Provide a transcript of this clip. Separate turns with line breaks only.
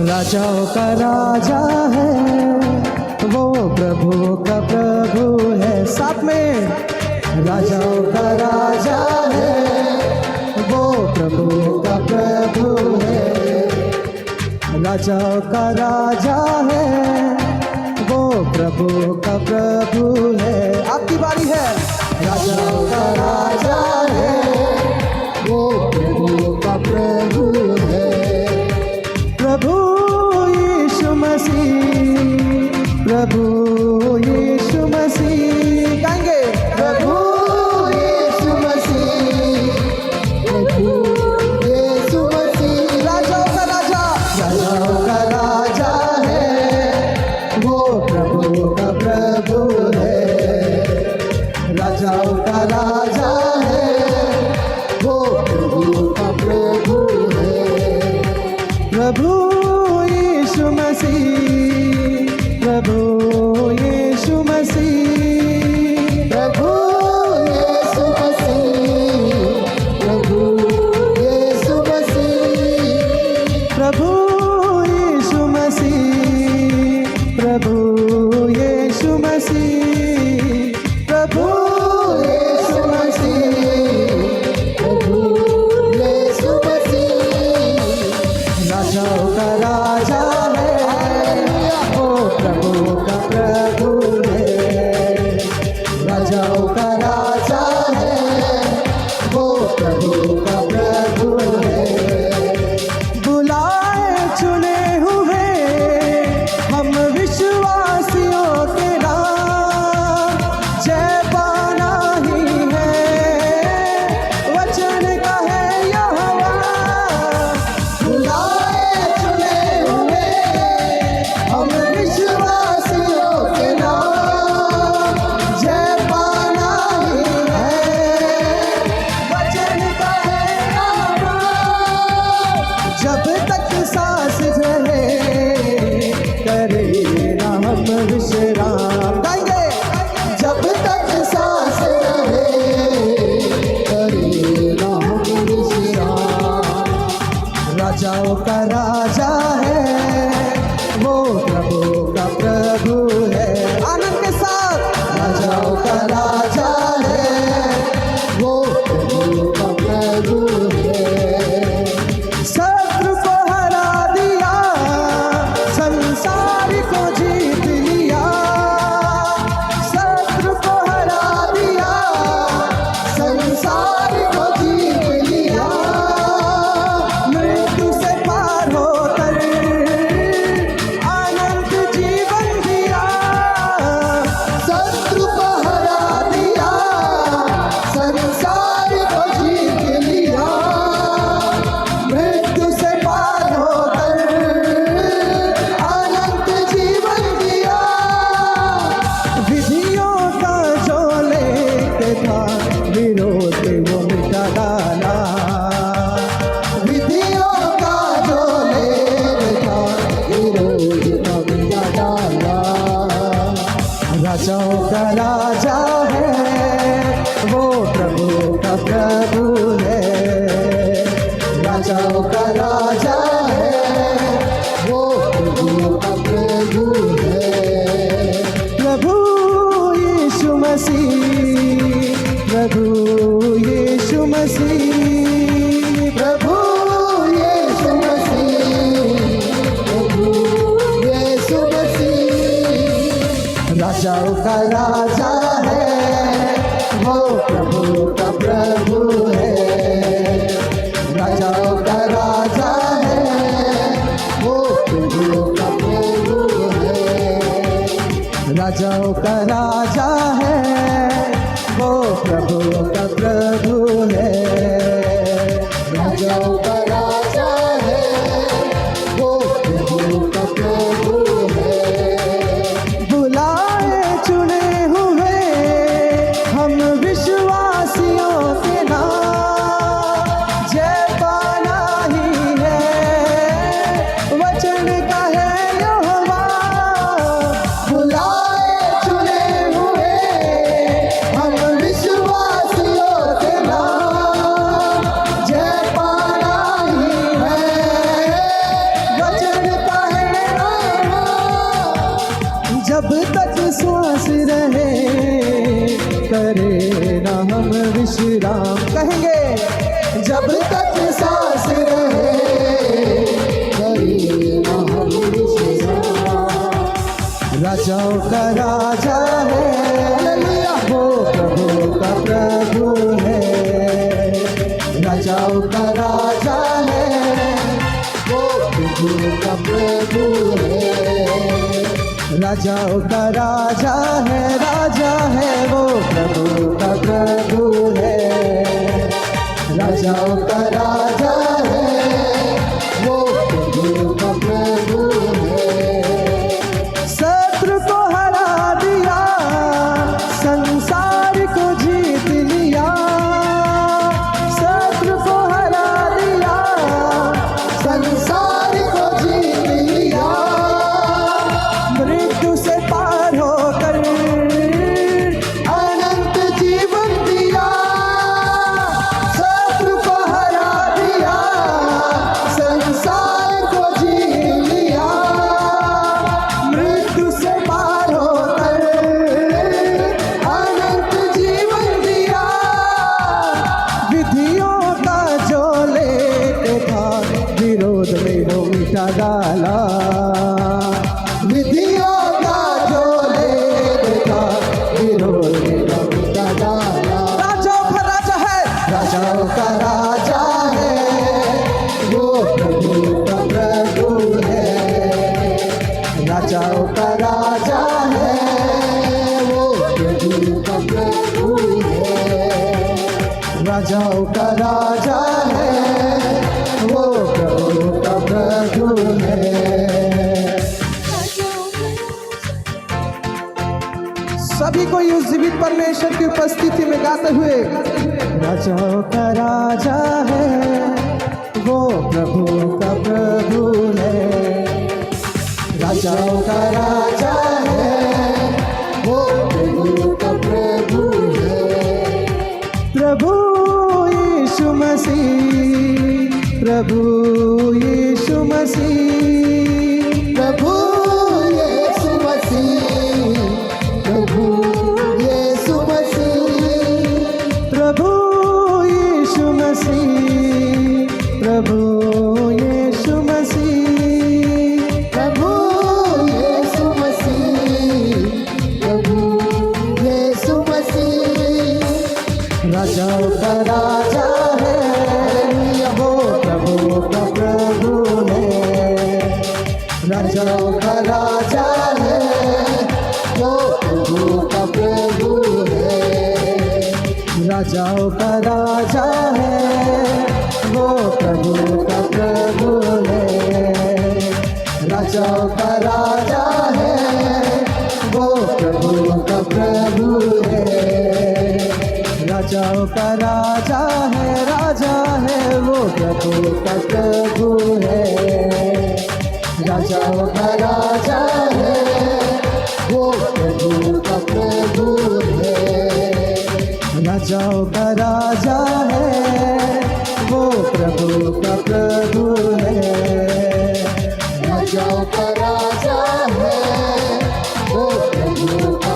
राजाओं का राजा है, वो प्रभु का प्रभु है। साथ में राजाओं का राजा है, वो प्रभु का प्रभु है। राजाओं का राजा है, वो प्रभु का प्रभु है। आपकी बारी है। राजाओं का राजा है, वो प्रभु का प्रभु है। प्रभु यीशु मसीह, प्रभु यीशु मसीह गाएंगे। प्रभु यीशु मसीह, प्रभु यीशु मसीह। राजाओं का राजा, राजाओं का राजा है, वो प्रभु का प्रभु है। राजाओं का राजा है, वो प्रभु का प्रभु है। प्रभु यीशु मसीह, प्रभु यीशु मसीह, प्रभु यीशु मसीह, प्रभु यीशु मसीह, प्रभु यीशु मसीह, प्रभु यीशु मसीह, प्रभु यीशु मसीह, प्रभु यीशु मसीह। राजाओं का राजा है, वो प्रभु का प्रभु है। राजाओं का राजा है, वो प्रभु का प्रभु है। बुलाए चुने हुए हम विश्वासियों के नाम, जय पाना ही है, वचन का है यहोवा। बुलाए चुने हुए हम विश्वासियों के नाम, जय पाना ही है, वचन का है यहोवा। जब तक सांस रहे करे ना हम विश्राम गाएंगे। जब तक सांस रहे करे ना हम विश्राम। राजाओं का राजा है, वो प्रभु का प्रभु है। आनंद के साथ राजाओं का राजा है, वो प्रभु का प्रभु है। शत्रु को हरा दिया, संसार को जीत लिया। शत्रु को हरा दिया, संसार को जीत लिया। मृत्यु से पार होकर अनंत जीवन दिया। शत्रु को हरा दिया, संसार को जीत लिया। मृत्यु से पार होकर अनंत जीवन दिया। विधियों का जो लेके था विरोध वो मिटा डाला। विधियों का जो लेके था विरोध वो मिटा डाला। राजाओं का राजा है, वो प्रभु का प्रभु है। राजाओं का राजा है, वो प्रभु का प्रभु है। प्रभु यीशु मसीह, प्रभु यीशु मसीह, प्रभु यीशु मसीह, प्रभु यीशु मसीह। राजाओं का राजा है, वो प्रभु का प्रभु है। राजाओं का राजा है, वो प्रभु का प्रभु है। राजाओं का राजा है, वो प्रभु का प्रभु है। राजाओं का राजा है, वो प्रभु का प्रभु है। बुलाए चुने हुए हम विश्वासियों के नाम, जय पाना ही है, वचन का है यहोवा। बुलाए चुने हुए हम विश्वासियों सांस रहे, करे ना हम विश्राम। कहेंगे जब तक सांस रहे, करे ना हम विश्राम। राजाओं का राजा है, वो प्रभु का प्रभु है। राजाओं का राजा है, वो प्रभु का प्रभु है। राजाओं का राजा है वो प्रभु का प्रभु है। राजाओं का राजा है वो प्रभु का प्रभु है। शत्रु को हरा दिया, संसार को जीत लिया। शत्रु को हरा दिया, संसार को जीत लिया। मृत्यु से पार होकर अनंत जीवन दिया। शत्रु को हरा दिया, संसार को जीत लिया। मृत्यु से पार होकर अनंत जीवन दिया। विधियों का जो लेके था, विरोध में वो मिटा डाला। विधियों का जो लेके था, विरोध में वो मिटा डाला। राजाओं का राजा है, राजाओं का राजा है, वो प्रभु का प्रभु है। राजाओं का राजा है, वो प्रभु का प्रभु है। राजाओं का राजा है, वो प्रभु का प्रभु है। सभी को इस जीवित परमेश्वर की उपस्थिति में गाते हुए, राजाओं का राजा है, वो प्रभु का प्रभु है। राजाओं का राजा है, वो प्रभु का प्रभु है। प्रभु यीशु मसीह, प्रभु यीशु मसीह, प्रभु यीशु मसीह, प्रभु यीशु मसीह, प्रभु यीशु मसीह, प्रभु यीशु मसीह, प्रभु यीशु मसीह, प्रभु यीशु मसीह। राजाओं का राजा है, वो प्रभु का प्रभु है। राजाओं का राजा है, वो प्रभु का प्रभु है। राजाओं का राजा है, वो प्रभु का प्रभु है। राजाओं का राजा है, वो प्रभु का प्रभु है। राजाओं का राजा है वो प्रभु का प्रभु है। राजाओं का राजा है, वो प्रभु का प्रभु है। राजाओं का राजा है, वो प्रभु का प्रभु है। राजाओं का राजा है, वो प्रभु का